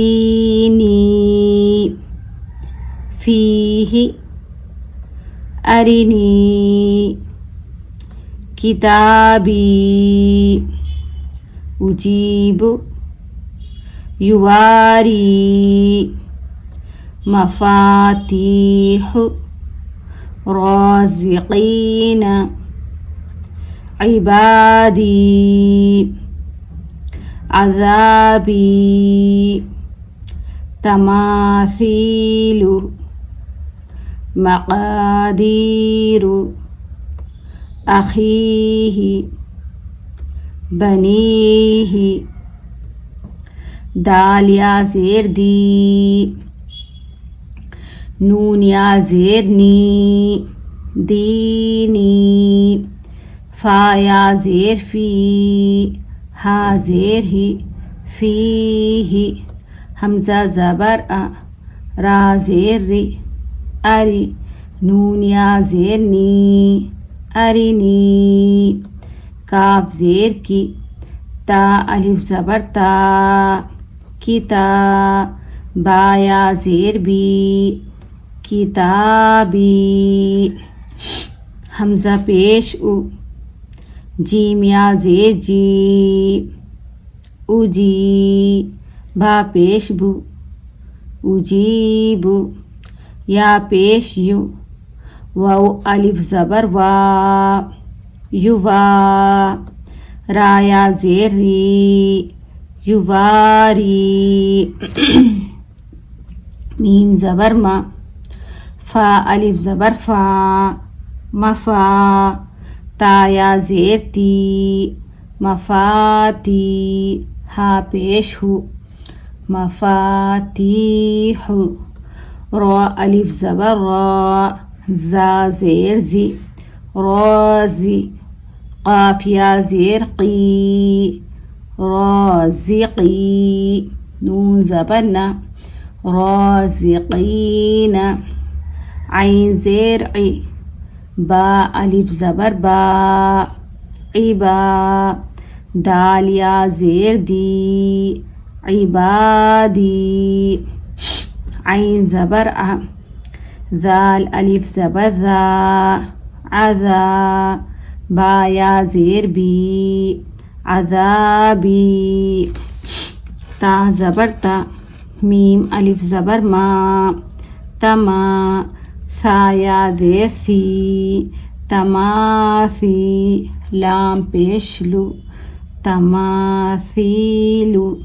إني فيه أرني كتابي أجيب يواري مفاتيح رازقين عبادي عذابي تماثيل مقادير أخيه بنيه دال يا زير دي نون يا زير ني ديني فا يا زير في ها زير هي فيه همزة زبر أ را زير ري أري نون يا زير ني أرني كاف زير كي تا ألف زبر تا كتا با يا زير بي كتابي همزة پیش او جيم يا زير جي أجي با پیش بو أجيب يا پیش يو واو ألف زبر وا يوا را يا زير ري يواري ميم زبر ما فا ألف زبر فا مفا تا يا زير تي مفاتي ها پیش هو مفاتيح را ألف زبر را زا زير زي رازي قاف يا زير قي رازقي نون زبرنا رازقين عين زير عي با ألف زبر با عبا دال يا زير دي عبادي عين زبر أ ذال ألف زبر ذا عذا با يا زير بي عذابي تا زبر تا ميم ألف زبر ما تما ثا يا زير ثي تماثي لام پیش لو تماثيل